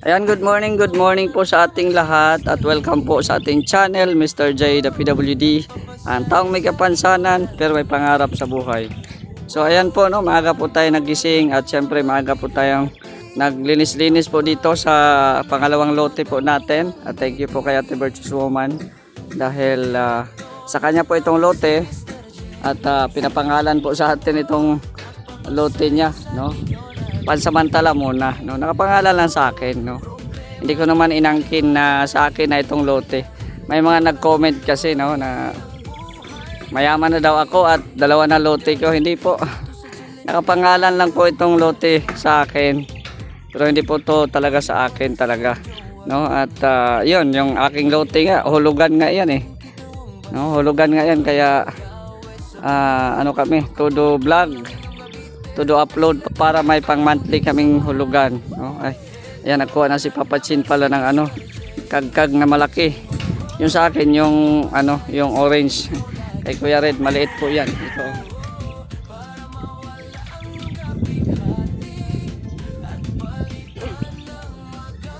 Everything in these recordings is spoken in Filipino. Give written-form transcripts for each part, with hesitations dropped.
Ayan, good morning po sa ating lahat at welcome po sa ating channel, Mr. J, the PWD. Ang taong may kapansanan pero may pangarap sa buhay. So ayan po, no, maaga po tayo nagising at syempre maaga po tayong naglinis-linis po dito sa pangalawang lote po natin. At thank you po kay Ate Virtuous Woman dahil sa kanya po itong lote at pinapangalan po sa atin itong lote niya, no? Pansamantala muna, no? Nakapangalan lang sa akin, no? Hindi ko naman inangkin na sa akin na itong lote. May mga nag-comment kasi, no, na mayaman na daw ako at dalawa na lote ko. Hindi po. Nakapangalan lang po itong lote sa akin. Pero hindi po to talaga sa akin talaga, no? At yun, yung aking lote nga, hulugan nga yan eh. No, hulugan nga yan kaya ano kami, todo vlog, todo upload para may pang monthly kaming hulugan, no? Ay, ayan, nakuha na si Papa Chin pala ng ano, kagkag na malaki. Yung sa akin yung ano, yung orange. Kay Kuya Red maliit po yan. Ito.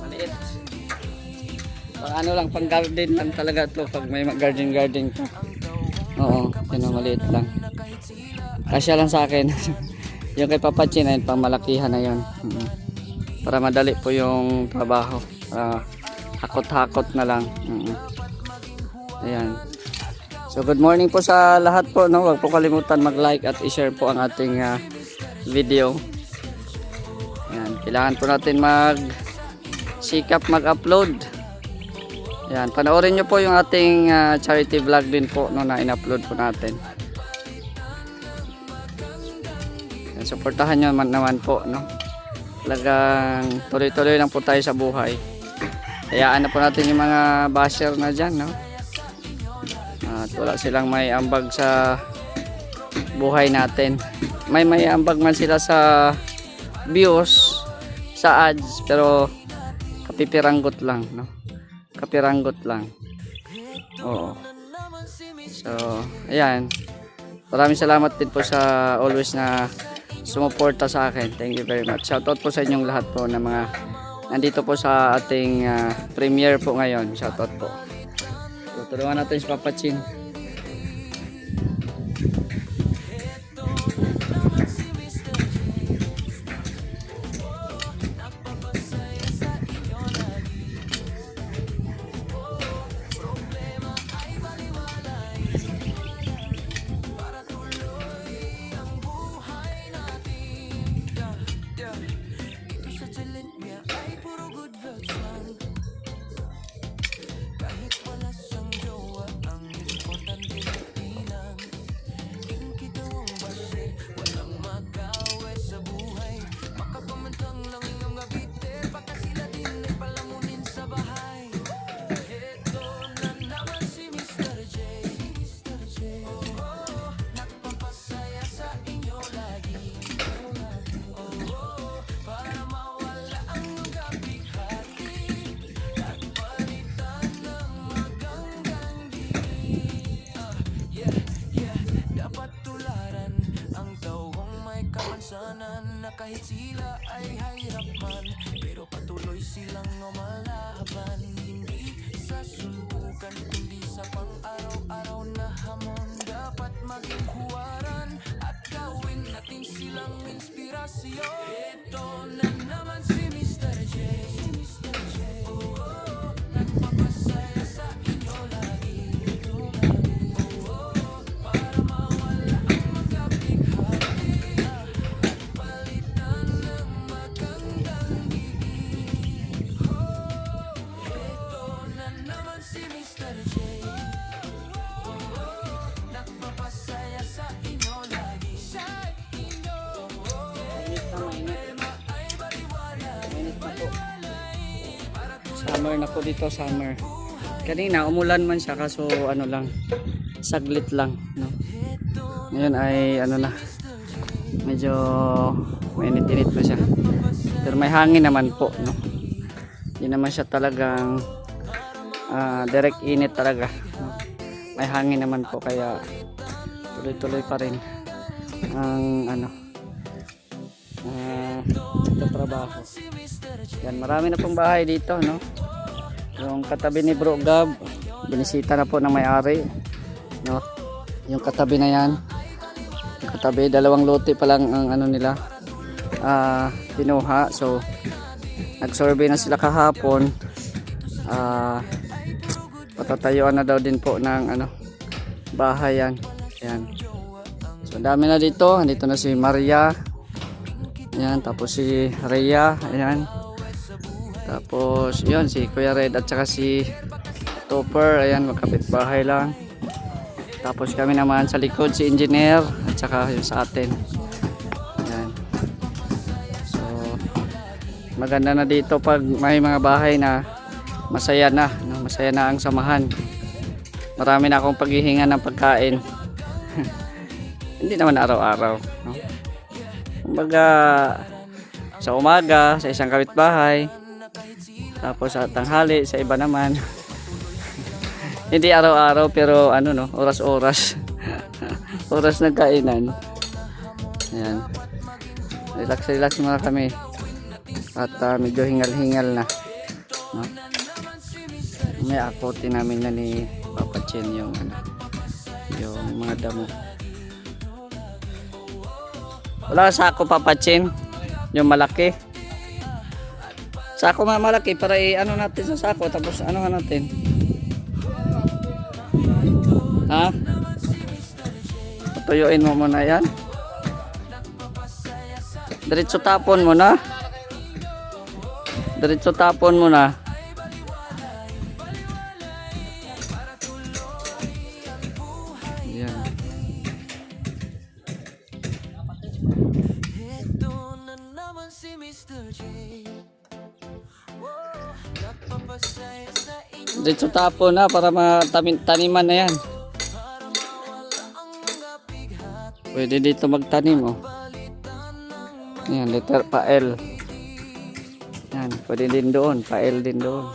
Maliit. Pang ano lang, pang garden lang talaga to pag may garden ka. Oo, yun, maliit lang. Kasya lang sa akin. Yung kay Papa Chin ay pang malakihan na yun. Para madali po yung trabaho. Hakot-hakot na lang. Ayan. So good morning po sa lahat po, no? Huwag po kalimutan mag-like at i-share po ang ating video. Ayan. Kailangan po natin sikap mag-upload. Ayan. Panoorin nyo po yung ating charity vlog din po, no, na in-upload po natin. Suportahan nyo naman po, no? Talagang tuloy-tuloy lang po tayo sa buhay. Hayaan na po natin yung mga basher na dyan, no? At wala silang may ambag sa buhay natin. May ambag man sila sa views, sa ads, pero kapipiranggot lang, no? Kapiranggot lang. Oo. So, ayan. Maraming salamat din po sa always na sumuporta sa akin. Thank you very much. Shoutout po sa inyong lahat po na mga nandito po sa ating premiere po ngayon. Shoutout po. So, tulungan natin si Papa Chin. Na kahit sila ay hirap man, pero patuloy silang lumalaban. Hindi sa sunbukan, kundi sa pang-araw-araw na hamon. Dapat maging huwaran at gawin natin silang inspirasyon. Ito na naman si Mr. J. Nagpapasaya sa inyo lagi. Summer na po dito, summer. Kanina umulan man siya kaso ano lang, saglit lang, no? Ngayon ay ano na, medyo mainit-init na siya. Pero may hangin naman po, no? Hindi naman siya talagang direct init talaga, no? May hangin naman po kaya tuloy-tuloy pa rin ang ano nagtatrabaho. Yan, marami na pong bahay dito, no? Yung katabi ni Bro Gab, binisita na po ng may-ari, no? Yung katabi na yan, yung katabi, 2 lote pa lang ang ano nila, pinuha. So nag-survey na sila kahapon. Patatayuan na daw din po ng ano, bahay yan. Yan. So dami na dito. Dito na si Maria. Yan, tapos si Rhea. Ayan. Tapos yun, si Kuya Red at saka si Topper. Ayan, magkapit bahay lang. Tapos kami naman sa likod, si Engineer at saka yung sa atin. Ayan. So maganda na dito pag may mga bahay na masaya na, no? Masaya na ang samahan. Marami na akong paghihinga ng pagkain. Hindi naman araw-araw, no? Kumbaga sa umaga sa isang kapitbahay, tapos sa tanghali sa iba naman. Hindi araw-araw pero ano, no, oras-oras. Oras ng kainan. Ayan. Relax muna kami. At medyo hingal-hingal na, no? May akotin namin na ni Papa Chen yung ano, yung mga damo. Wala sako, Papa Chen, yung malaki. Sako malaki para i-ano natin sa sako, tapos ano natin. Ha? Tuyuin mo muna yan. Diretso tapon mo na. Diretso tapon mo na. Yan. Ito na naman si Mr. J. Nagpapasaya sa inyo. Diretso tapon na para mataniman na yan. Pwede dito magtanim, oh. Yan, letter pa L. Yan, pwede din doon, pa L din doon.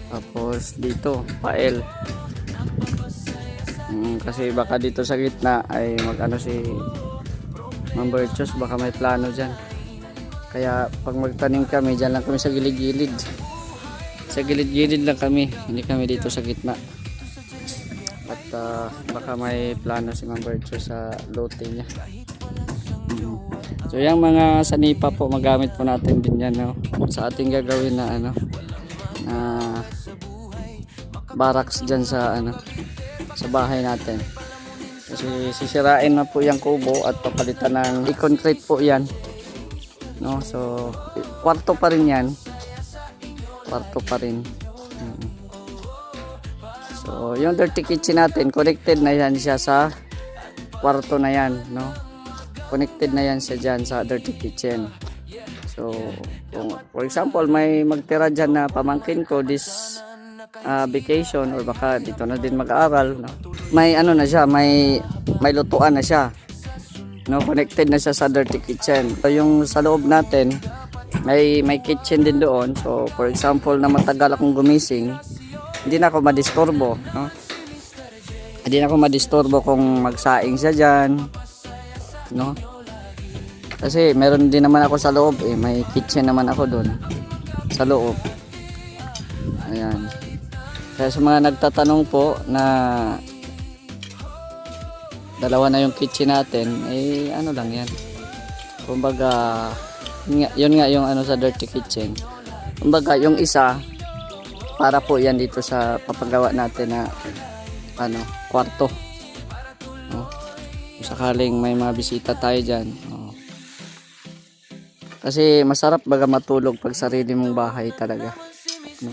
Tapos dito, pa L. Kasi baka dito sa gitna ay mag-ano si Ma'am Berchos, baka may plano dyan. Kaya pag magtanim kami, dyan lang kami sa gilid-gilid. Sa gilid-gilid lang kami, hindi kami dito sa gitna. At baka may plano si Ma'am Berchos sa lote niya. So yung mga sanipa po, magamit po natin din yan, no? Sa ating gagawin na ano, na barracks dyan sa ano, sa bahay natin. Kasi sisirain na po yung kubo at papalitan ng i-concrete po yan, no? So kwarto pa rin yan, kwarto pa rin. So yung dirty kitchen natin, connected na yan siya sa kwarto na yan, no? Connected na yan siya dyan sa dirty kitchen. So kung, for example, may magtira dyan na pamangkin ko this vacation, or baka dito na din mag-aaral, no? May ano na siya, may lutuan na siya, no? Connected na siya sa dirty kitchen. So yung sa loob natin may kitchen din doon. So for example, na matagal akong gumising, hindi na ako madisturbo, no? Hindi na ako madisturbo kung magsaing siya dyan, no? Kasi meron din naman ako sa loob, eh. May kitchen naman ako doon sa loob. Ayan. Kaya sa mga nagtatanong po na dalawa na yung kitchen natin, eh ano lang yan, kumbaga yun nga yung ano sa dirty kitchen. Kumbaga yung isa para po yan dito sa papagawa natin na ano, kwarto, no? Kung sakaling may mga bisita tayo dyan, no? Kasi masarap baga matulog pag sarili mong bahay talaga, no?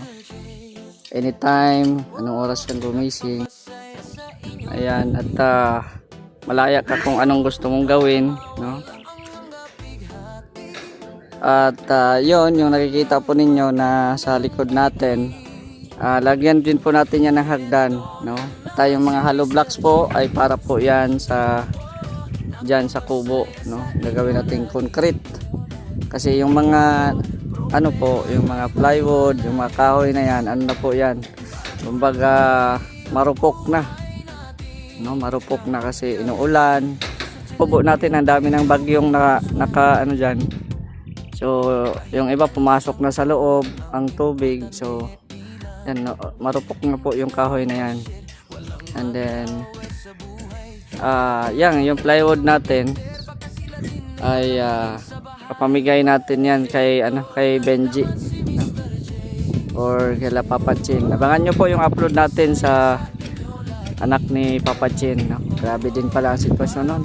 Anytime, anong oras kang gumising, ayan, at malaya ka kung anong gusto mong gawin, no? At yon yung nakikita po ninyo na sa likod natin, lagyan din po natin yan ng hagdan, no? Tayong mga hollow blocks po ay para po yan sa dyan sa kubo, no? Gagawin natin concrete. Kasi yung mga ano po, yung mga plywood, yung mga kahoy na yan, ano na po yan, kumbaga marupok na, no? Marupok na kasi inuulan, kubo natin, ang dami ng bagyong naka ano dyan. So yung iba pumasok na sa loob ang tubig. So yan, marupok na po yung kahoy na yan. And then yan, yung plywood natin ay papamigay natin yan kay kay Benji, no? Or kay Papa Chin. Abangan nyo po yung upload natin sa anak ni Papa Chin, no? Grabe din pala ang sitwasyon nun.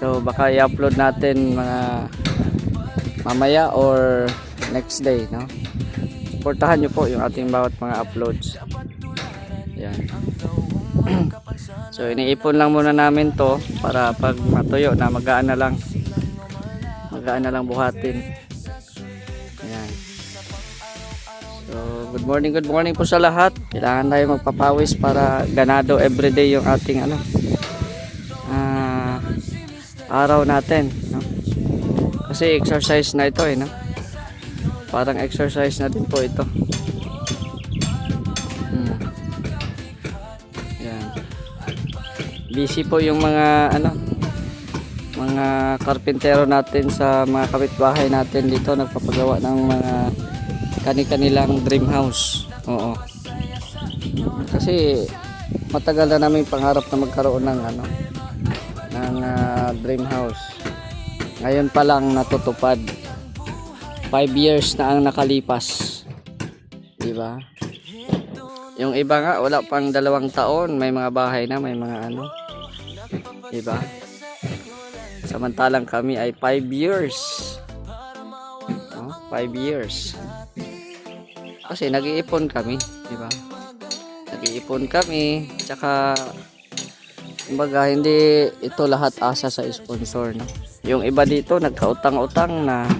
So baka i-upload natin mga mamaya or next day, no? Suportahan nyo po yung ating bawat mga uploads. Yan. So iniipon lang muna namin to para pag matuyo na magaan na lang buhatin. Ayan. So good morning po sa lahat. Kailangan tayo magpapawis para ganado everyday yung ating araw natin, no? Kasi exercise na ito, no? Parang exercise na din po ito. Busy po yung mga mga karpintero natin sa mga kapitbahay natin dito, nagpapagawa ng mga kani-kanilang dream house. Oo. Kasi matagal na namin pangarap na magkaroon ng dream house. Ngayon pa lang natutupad. 5 years na ang nakalipas. Di ba? Yung iba nga wala pang 2 taon, may mga bahay na, may mga diba? Samantalang kami ay 5 years. 5 years. Kasi nag-iipon kami, diba? Nag-iipon kami, tsaka kumbaga hindi ito lahat asa sa sponsor, no? Yung iba dito nagkautang-utang na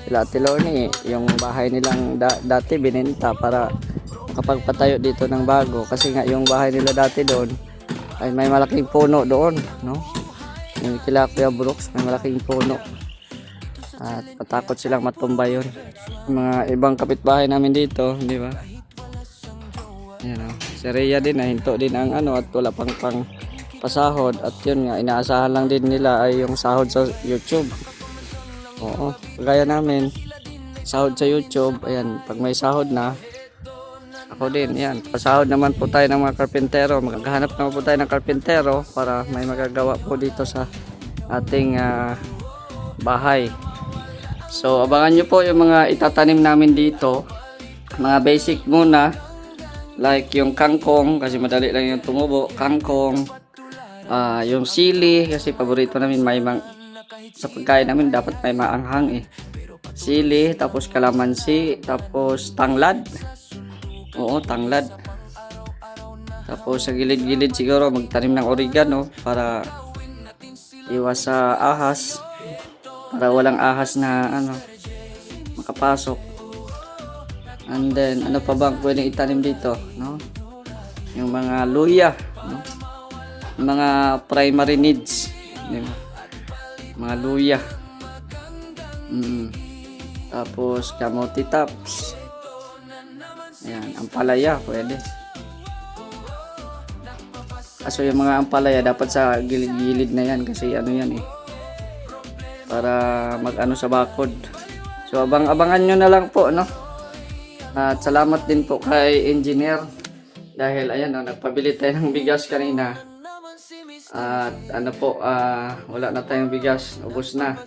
sila Ate Lorne, yung bahay nilang dati binenta para makapagpatayo dito ng bago, kasi nga yung bahay nila dati doon ay may malaking puno doon, no? Yung kila Kuya Brooks, may malaking puno. At patakot silang matumba yun. Mga ibang kapitbahay namin dito, di ba? Yan, si Rhea din, nahinto din ang at wala pang pasahod. At yun nga, inaasahan lang din nila ay yung sahod sa YouTube. Oo, kagaya namin, sahod sa YouTube, ayan, pag may sahod na, ako din, yan. Pasahod naman po tayo ng mga karpintero. Maghahanap naman po tayo ng karpintero para may magagawa po dito sa ating bahay. So, abangan nyo po yung mga itatanim namin dito. Mga basic muna. Like yung kangkong, kasi madali lang yung tumubo. Kangkong. Yung sili, kasi paborito namin sa pagkain namin dapat may maanghang, eh. Sili, tapos kalamansi, tapos tanglad. Oo, tanglad. Tapos sa gilid-gilid siguro magtanim ng oregano para iwas sa ahas. Para walang ahas na makapasok. And then ano pa bang pwedeng itanim dito, no? Yung mga luya, no? Yung mga primary needs, diba? Mga luya. Tapos kamote tops. Ayan, ampalaya pwede. Kaso yung mga ampalaya dapat sa gilid-gilid na yan, kasi yan para mag sa bakod. So abangan nyo na lang po, no? At salamat din po kay engineer dahil ayan, nagpabili tayo ng bigas kanina. At wala na tayong bigas, ubos na.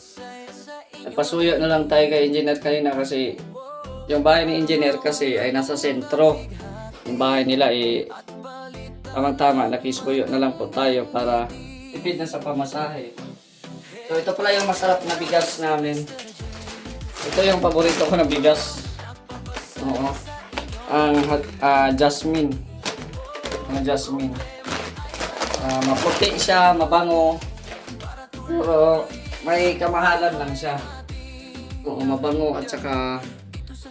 Nagpasuyo na lang tayo kay engineer kanina kasi yung bahay ni engineer kasi ay nasa sentro. Yung bahay nila tamang-tama, nakisuyo na lang po tayo para tipid na sa pamasahe. So ito pala yung masarap na bigas namin. Ito yung paborito ko na bigas. Oo. Ang jasmine. Ang jasmine. Maputi siya, mabango. Pero may kamahalan lang siya. Oo, mabango at saka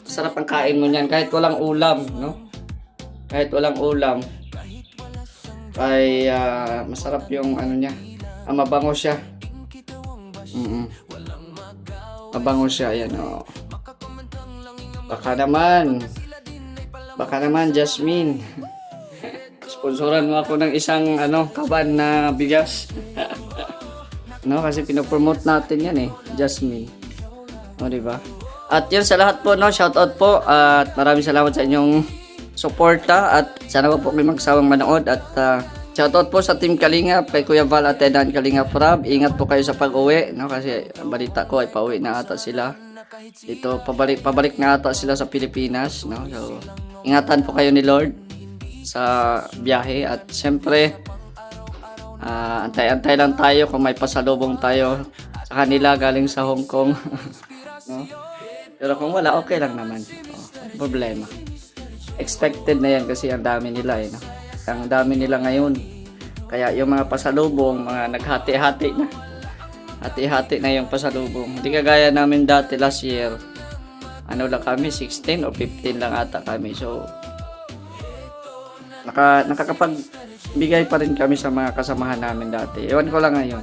sarap ang kain mo niyan kahit walang ulam, no? Kahit walang ulam ay masarap yung niya. Mabango siya. Mabango siya, ayan, oh. Baka naman Jasmine. Sponsoran mo ako ng isang kaban na bigas. No, kasi pinopromote natin yan eh, Jasmine. O, di ba? At yun sa lahat po, no, shoutout po at maraming salamat sa inyong suporta at sana po kayo magsawang manood at shoutout po sa Team Kalingap, kay Kuya Val at Tedan Kalingap Rob. Ingat po kayo sa pag-uwi, no, kasi balita ko ay pauwi na ata sila. Dito pabalik na ata sila sa Pilipinas, no. So, ingatan po kayo ni Lord sa biyahe at syempre antay-antay lang tayo kung may pasalubong tayo sa kanila galing sa Hong Kong. No? Pero kung wala, okay lang naman. Problema. Expected na yan kasi ang dami nila eh. No? Ang dami nila ngayon. Kaya yung mga pasalubong, mga naghati-hati na. Hati-hati na yung pasalubong. Hindi kagaya namin dati last year. Ano lang kami, 16 o 15 lang ata kami. So, nakakapagbigay pa rin kami sa mga kasamahan namin dati. Ewan ko lang ngayon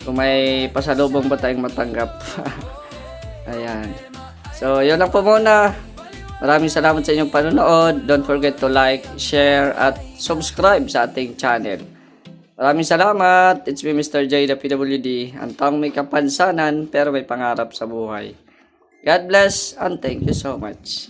kung may pasalubong ba tayong matanggap. Ayan. So, yun lang po muna. Maraming salamat sa inyong panonood. Don't forget to like, share, at subscribe sa ating channel. Maraming salamat. It's me, Mr. J, the PWD. Ang taong may kapansanan pero may pangarap sa buhay. God bless and thank you so much.